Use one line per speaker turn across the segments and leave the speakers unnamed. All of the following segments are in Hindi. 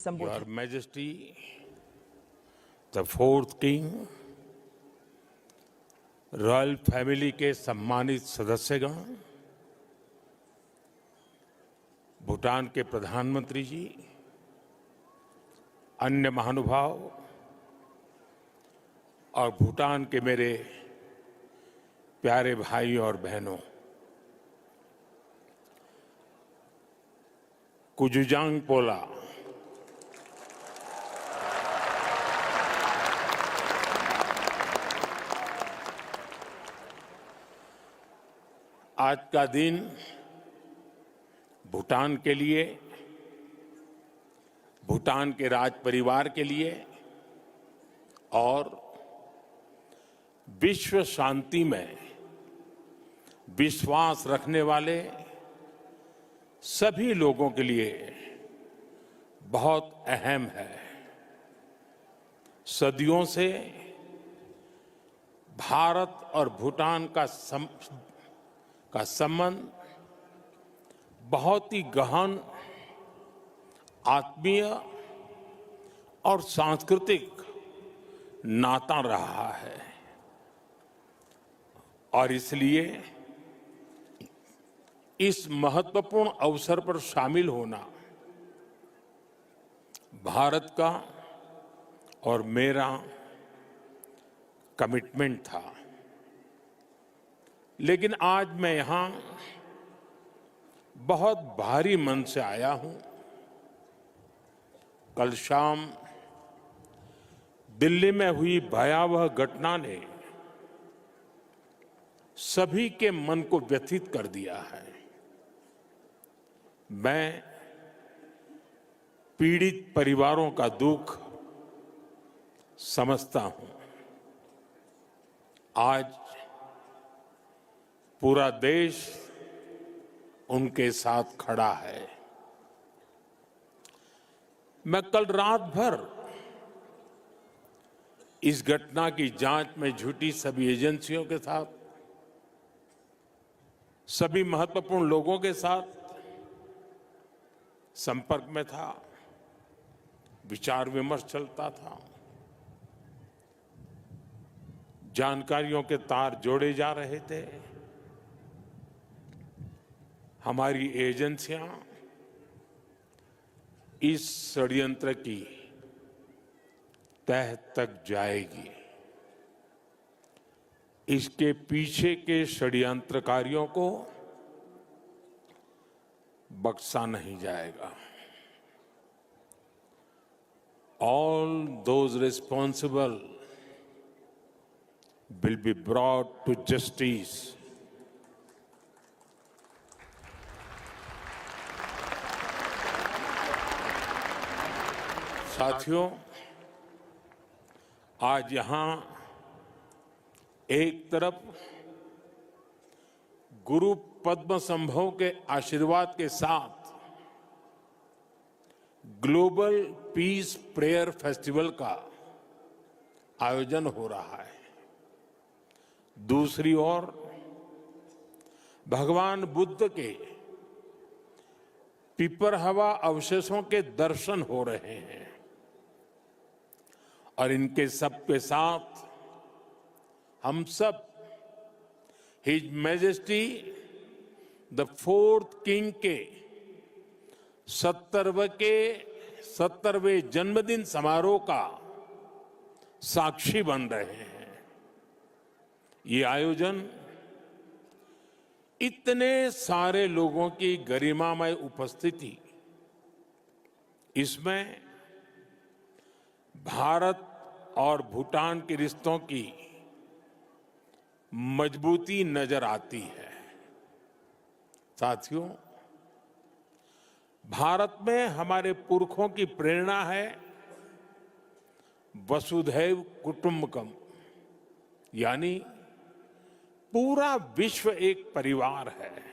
संबोधित।
Your Majesty, the fourth King, royal family के सम्मानित सदस्यगण, भूटान के प्रधानमंत्री जी, अन्य महानुभाव और भूटान के मेरे प्यारे भाई और बहनों, कुजुजांग पोला आज का दिन भूटान के लिए, भूटान के राज परिवार के लिए और विश्व शांति में विश्वास रखने वाले सभी लोगों के लिए बहुत अहम है। सदियों से भारत और भूटान का संबंध बहुत ही गहन, आत्मीय और सांस्कृतिक नाता रहा है और इसलिए इस महत्वपूर्ण अवसर पर शामिल होना भारत का और मेरा कमिटमेंट था। लेकिन आज मैं यहां बहुत भारी मन से आया हूं। कल शाम दिल्ली में हुई भयावह घटना ने सभी के मन को व्यथित कर दिया है। मैं पीड़ित परिवारों का दुख समझता हूं। आज पूरा देश उनके साथ खड़ा है। मैं कल रात भर इस घटना की जांच में जुटी सभी एजेंसियों के साथ, सभी महत्वपूर्ण लोगों के साथ संपर्क में था, विचार विमर्श चलता था, जानकारियों के तार जोड़े जा रहे थे। हमारी एजेंसियां इस षड्यंत्र की तह तक जाएगी। इसके पीछे के षड्यंत्रकारियों को बख्शा नहीं जाएगा। All those responsible will be brought to justice. साथियों, आज यहां एक तरफ गुरु पद्म संभव के आशीर्वाद के साथ ग्लोबल पीस प्रेयर फेस्टिवल का आयोजन हो रहा है। दूसरी ओर भगवान बुद्ध के पिपरहवा अवशेषों के दर्शन हो रहे हैं और इनके सब के साथ हम सब his majesty the fourth king के 70वें जन्मदिन समारोह का साक्षी बन रहे हैं। ये आयोजन इतने सारे लोगों की गरिमामय उपस्थिति, इसमें भारत और भूटान के रिश्तों की मजबूती नजर आती है। साथियों, भारत में हमारे पुरखों की प्रेरणा है वसुधैव कुटुंबकम, यानी पूरा विश्व एक परिवार है।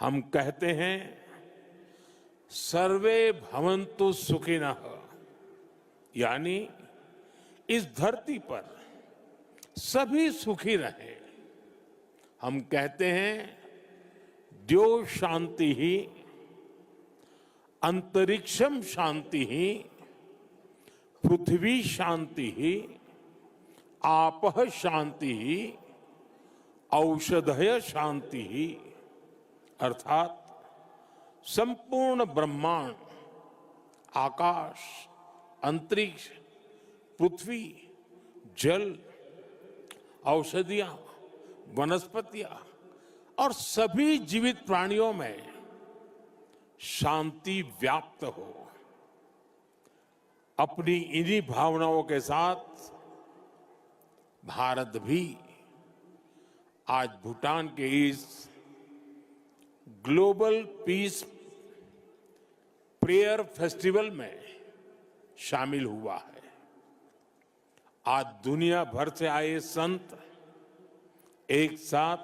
हम कहते हैं सर्वे भवन्तु सुखिनः, यानी इस धरती पर सभी सुखी रहे। हम कहते हैं द्यो शांति ही अंतरिक्षम शांति ही पृथ्वी शांति ही आपः शांति ही औषधय शांति ही, अर्थात संपूर्ण ब्रह्मांड, आकाश, अंतरिक्ष, पृथ्वी, जल, औषधियां, वनस्पतियां और सभी जीवित प्राणियों में शांति व्याप्त हो। अपनी इन्हीं भावनाओं के साथ भारत भी आज भूटान के इस ग्लोबल पीस प्रेयर फेस्टिवल में शामिल हुआ है। आज दुनिया भर से आए संत एक साथ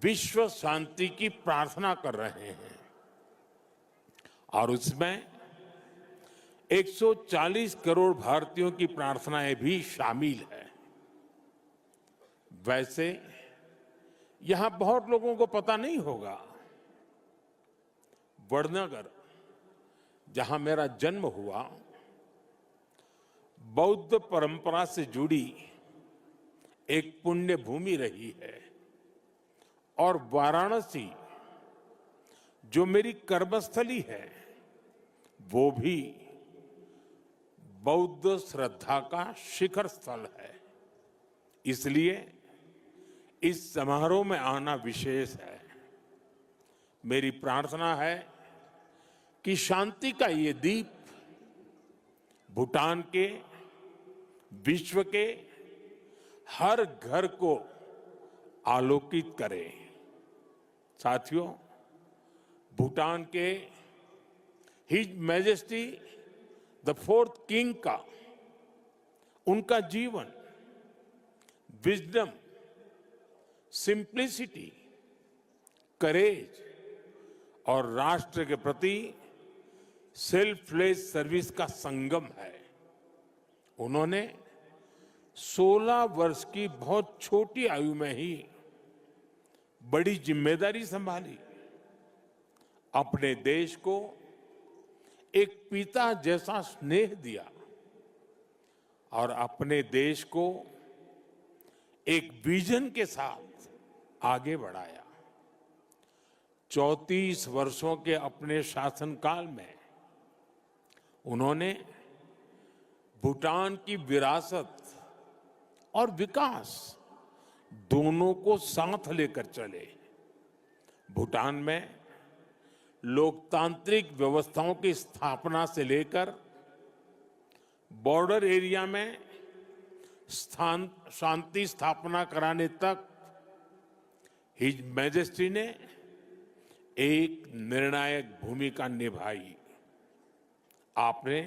विश्व शांति की प्रार्थना कर रहे हैं और उसमें 140 करोड़ भारतीयों की प्रार्थनाएं भी शामिल है। वैसे यहां बहुत लोगों को पता नहीं होगा, वडनगर, जहां मेरा जन्म हुआ, बौद्ध परंपरा से जुड़ी एक पुण्य भूमि रही है और वाराणसी, जो मेरी कर्मस्थली है, वो भी बौद्ध श्रद्धा का शिखर स्थल है। इसलिए इस समारोह में आना विशेष है। मेरी प्रार्थना है कि शांति का ये दीप भूटान के, विश्व के हर घर को आलोकित करे। साथियों, भूटान के his majesty the fourth king का, उनका जीवन विजडम, सिंप्लिसिटी, करेज और राष्ट्र के प्रति सेल्फलेस सर्विस का संगम है। उन्होंने 16 वर्ष की बहुत छोटी आयु में ही बड़ी जिम्मेदारी संभाली, अपने देश को एक पिता जैसा स्नेह दिया और अपने देश को एक विजन के साथ आगे बढ़ाया। 34 वर्षों के अपने शासनकाल में उन्होंने भूटान की विरासत और विकास दोनों को साथ लेकर चले। भूटान में लोकतांत्रिक व्यवस्थाओं की स्थापना से लेकर बॉर्डर एरिया में शांति स्थापना कराने तक हिज मैजेस्टी ने एक निर्णायक भूमिका निभाई। आपने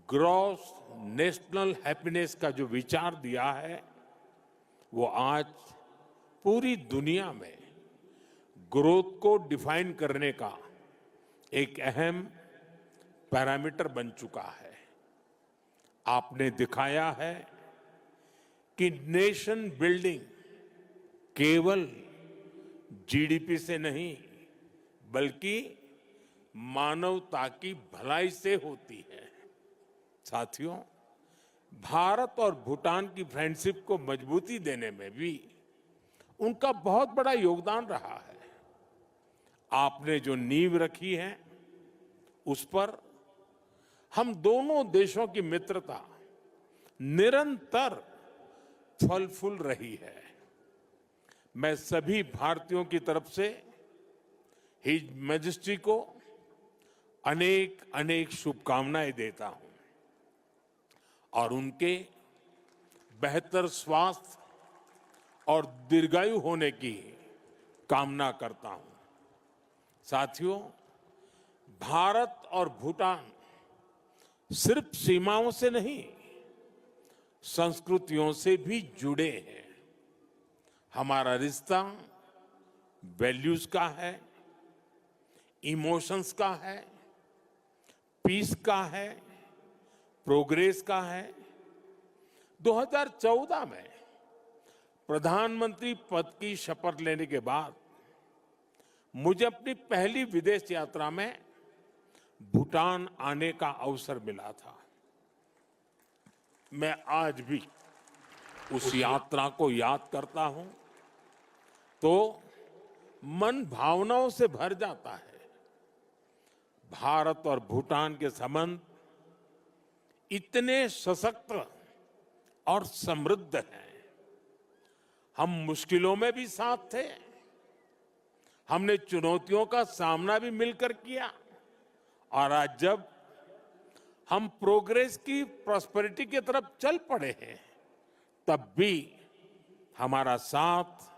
ग्रॉस नेशनल हैप्पीनेस का जो विचार दिया है, वो आज पूरी दुनिया में ग्रोथ को डिफाइन करने का एक अहम पैरामीटर बन चुका है। आपने दिखाया है कि नेशन बिल्डिंग केवल जीडीपी से नहीं, बल्कि मानवता की भलाई से होती है। साथियों, भारत और भूटान की फ्रेंडशिप को मजबूती देने में भी उनका बहुत बड़ा योगदान रहा है। आपने जो नींव रखी है, उस पर हम दोनों देशों की मित्रता निरंतर फल फूल रही है। मैं सभी भारतीयों की तरफ से हिज मैजेस्टी को अनेक अनेक शुभकामनाएं देता हूं और उनके बेहतर स्वास्थ्य और दीर्घायु होने की कामना करता हूं। साथियों, भारत और भूटान सिर्फ सीमाओं से नहीं, संस्कृतियों से भी जुड़े हैं। हमारा रिश्ता वैल्यूज का है, इमोशंस का है, पीस का है, प्रोग्रेस का है। 2014 में प्रधानमंत्री पद की शपथ लेने के बाद मुझे अपनी पहली विदेश यात्रा में भूटान आने का अवसर मिला था। मैं आज भी उस यात्रा को याद करता हूं तो मन भावनाओं से भर जाता है। भारत और भूटान के संबंध इतने सशक्त और समृद्ध हैं। हम मुश्किलों में भी साथ थे, हमने चुनौतियों का सामना भी मिलकर किया, और आज जब हम प्रोग्रेस की प्रॉस्पेरिटी की तरफ चल पड़े हैं, तब भी हमारा साथ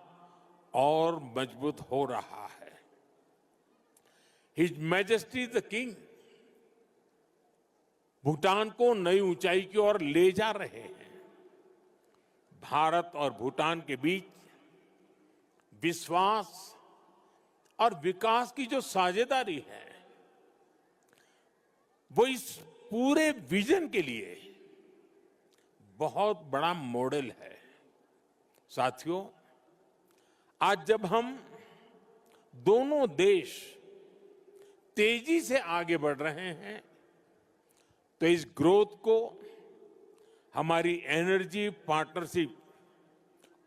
और मजबूत हो रहा है। His majesty the king Bhutan को नई ऊंचाई की ओर ले जा रहे हैं। भारत और भूटान के बीच विश्वास और विकास की जो साझेदारी है, वो इस पूरे विजन के लिए बहुत बड़ा मॉडल है। साथियों, आज जब हम दोनों देश तेजी से आगे बढ़ रहे हैं, तो इस ग्रोथ को हमारी एनर्जी पार्टनरशिप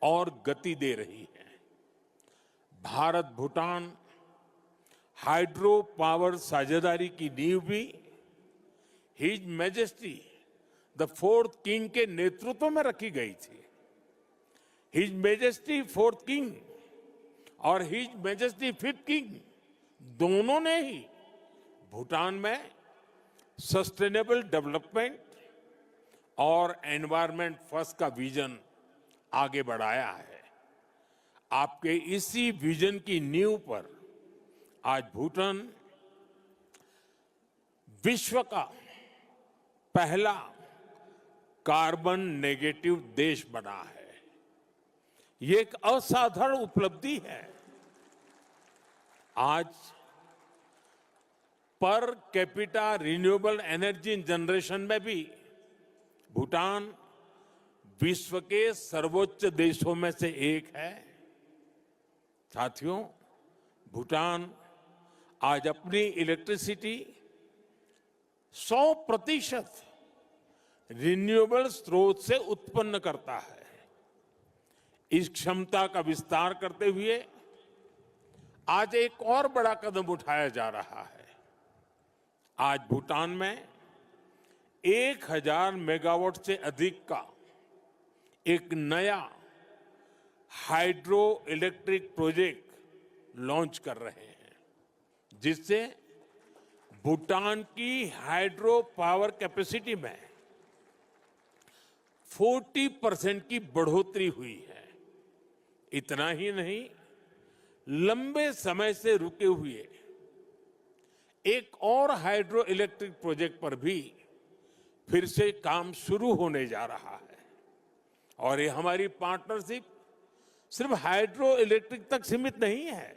और गति दे रही है। भारत भूटान हाइड्रो पावर साझेदारी की नींव भी his majesty the fourth king के नेतृत्व में रखी गई थी। हिज मैजेस्टी फोर्थ किंग और हिज मैजेस्टी फिफ्थ किंग दोनों ने ही भूटान में सस्टेनेबल डेवलपमेंट और एनवायरमेंट फर्स्ट का विजन आगे बढ़ाया है। आपके इसी विजन की नींव पर आज भूटान विश्व का पहला कार्बन नेगेटिव देश बना है। ये एक असाधारण उपलब्धि है। आज per capita renewable energy generation में भी भूटान विश्व के सर्वोच्च देशों में से एक है। साथियों, भूटान आज अपनी इलेक्ट्रिसिटी 100% रिन्यूएबल स्रोत से उत्पन्न करता है। इस क्षमता का विस्तार करते हुए आज एक और बड़ा कदम उठाया जा रहा है। आज भूटान में 1000 मेगावाट से अधिक का एक नया हाइड्रो इलेक्ट्रिक प्रोजेक्ट लॉन्च कर रहे हैं, जिससे भूटान की हाइड्रो पावर कैपेसिटी में 40% की बढ़ोतरी हुई है। इतना ही नहीं, लंबे समय से रुके हुए एक और हाइड्रो इलेक्ट्रिक प्रोजेक्ट पर भी फिर से काम शुरू होने जा रहा है। और ये हमारी पार्टनरशिप सिर्फ हाइड्रो इलेक्ट्रिक तक सीमित नहीं है।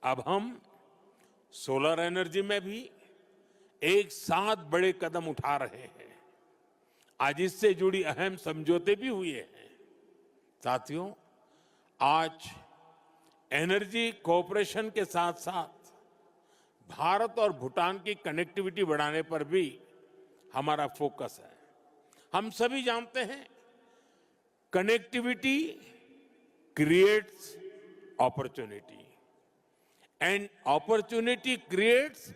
अब हम सोलर एनर्जी में भी एक साथ बड़े कदम उठा रहे हैं। आज इससे जुड़ी अहम समझौते भी हुए हैं। साथियों, आज एनर्जी कोऑपरेशन के साथ साथ भारत और भूटान की कनेक्टिविटी बढ़ाने पर भी हमारा फोकस है। हम सभी जानते हैं, connectivity creates opportunity and opportunity creates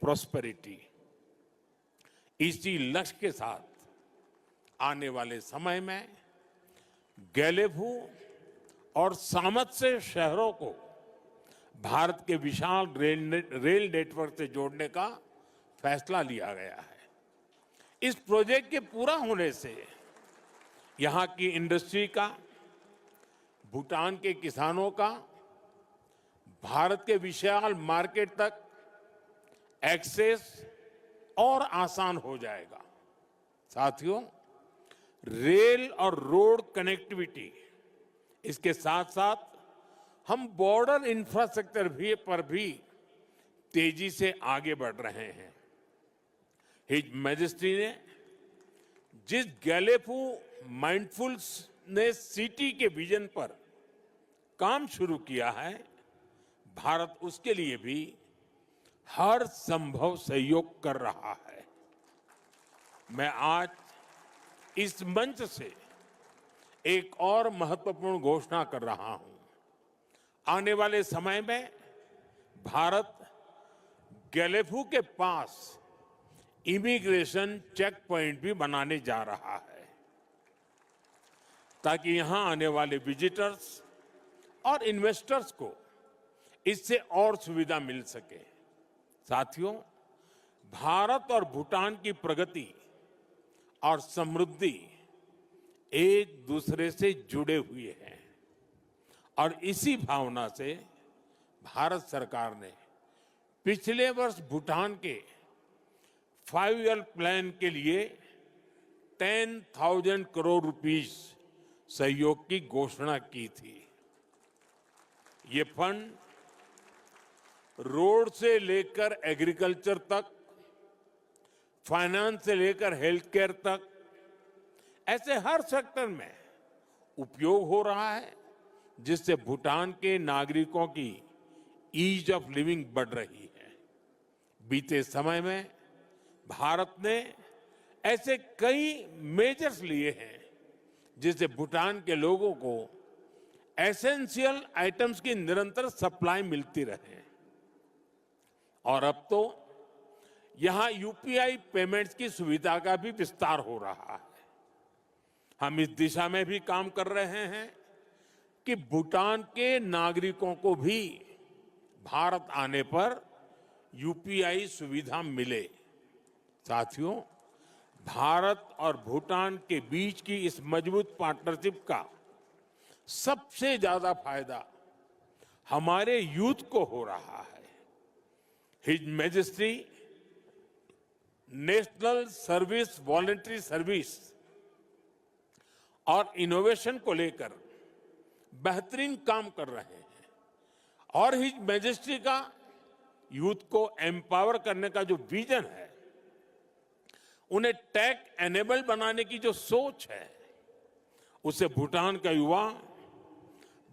prosperity. इसी लक्ष्य के साथ आने वाले समय में गैलेफू और सामत्से शहरों को भारत के विशाल रेल नेटवर्क से जोड़ने का फैसला लिया गया है। इस प्रोजेक्ट के पूरा होने से यहां की इंडस्ट्री का, भूटान के किसानों का भारत के विशाल मार्केट तक एक्सेस और आसान हो जाएगा। साथियों, रेल और रोड कनेक्टिविटी, इसके साथ साथ हम बॉर्डर इंफ्रास्ट्रक्चर पर भी तेजी से आगे बढ़ रहे हैं। हिज मैजेस्टी ने जिस गैलेफू माइंडफुलनेस सिटी के विजन पर काम शुरू किया है, भारत उसके लिए भी हर संभव सहयोग कर रहा है। मैं आज इस मंच से एक और महत्वपूर्ण घोषणा कर रहा हूं। आने वाले समय में भारत गैलेफू के पास इमिग्रेशन चेक पॉइंट भी बनाने जा रहा है, ताकि यहां आने वाले विजिटर्स और इन्वेस्टर्स को इससे और सुविधा मिल सके। साथियों, भारत और भूटान की प्रगति और समृद्धि एक दूसरे से जुड़े हुए हैं और इसी भावना से भारत सरकार ने पिछले वर्ष भूटान के 5 ईयर प्लान के लिए 10,000 करोड़ रुपीस सहयोग की घोषणा की थी। ये फंड रोड से लेकर एग्रीकल्चर तक, फाइनेंस से लेकर हेल्थ केयर तक, ऐसे हर सेक्टर में उपयोग हो रहा है, जिससे भूटान के नागरिकों की ईज ऑफ लिविंग बढ़ रही है। बीते समय में भारत ने ऐसे कई मेजर्स लिए हैं जिससे भूटान के लोगों को एसेंशियल आइटम्स की निरंतर सप्लाई मिलती रहे और अब तो यहां यूपीआई पेमेंट्स की सुविधा का भी विस्तार हो रहा है। हम इस दिशा में भी काम कर रहे हैं कि भूटान के नागरिकों को भी भारत आने पर यूपीआई सुविधा मिले। साथियों, भारत और भूटान के बीच की इस मजबूत पार्टनरशिप का सबसे ज्यादा फायदा हमारे यूथ को हो रहा है। His majesty national service voluntary service और इनोवेशन को लेकर बेहतरीन काम कर रहे हैं और हिज मैजेस्टी का यूथ को एम्पावर करने का जो विजन है, उन्हें टेक एनेबल बनाने की जो सोच है, उससे भूटान का युवा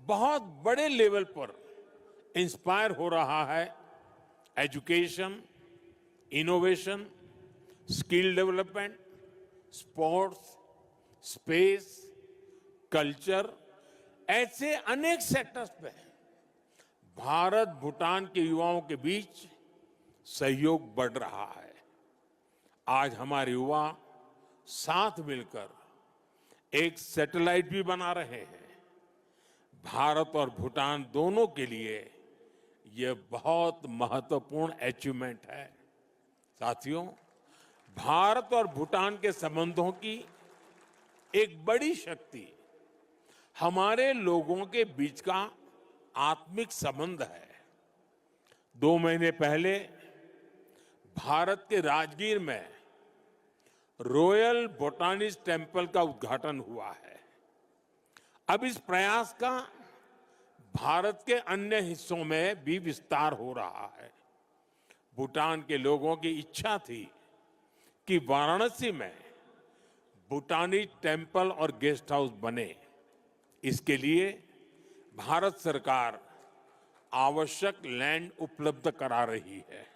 बहुत बड़े लेवल पर इंस्पायर हो रहा है। Education, innovation, skill development, sports, space, culture, ऐसे अनेक सेक्टर्स पे भारत भूटान के युवाओं के बीच सहयोग बढ़ रहा है। आज हमारे युवा साथ मिलकर एक सैटेलाइट भी बना रहे हैं। भारत और भूटान दोनों के लिए यह बहुत महत्वपूर्ण अचीवमेंट है। साथियों, भारत और भूटान के संबंधों की एक बड़ी शक्ति हमारे लोगों के बीच का आत्मिक संबंध है। 2 महीने पहले भारत के राजगीर में रॉयल बोटानिस्ट टेम्पल का उद्घाटन हुआ है। अब इस प्रयास का भारत के अन्य हिस्सों में भी विस्तार हो रहा है। भूटान के लोगों की इच्छा थी कि वाराणसी में भूटानी टेम्पल और गेस्ट हाउस बने। इसके लिए भारत सरकार आवश्यक लैंड उपलब्ध करा रही है।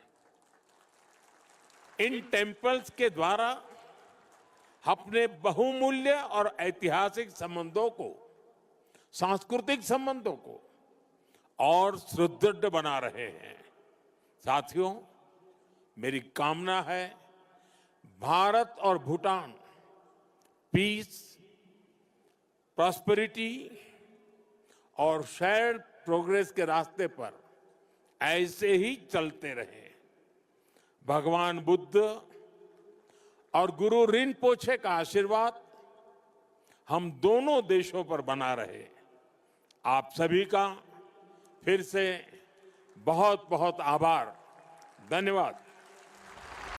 इन टेम्पल्स के द्वारा अपने बहुमूल्य और ऐतिहासिक संबंधों को, सांस्कृतिक संबंधों को और सुदृढ़ बना रहे हैं। साथियों, मेरी कामना है भारत और भूटान पीस, प्रॉस्पेरिटी और शेयर्ड प्रोग्रेस के रास्ते पर ऐसे ही चलते रहे। भगवान बुद्ध और गुरु रिनपोछे का आशीर्वाद हम दोनों देशों पर बना रहे। आप सभी का फिर से बहुत बहुत आभार। धन्यवाद।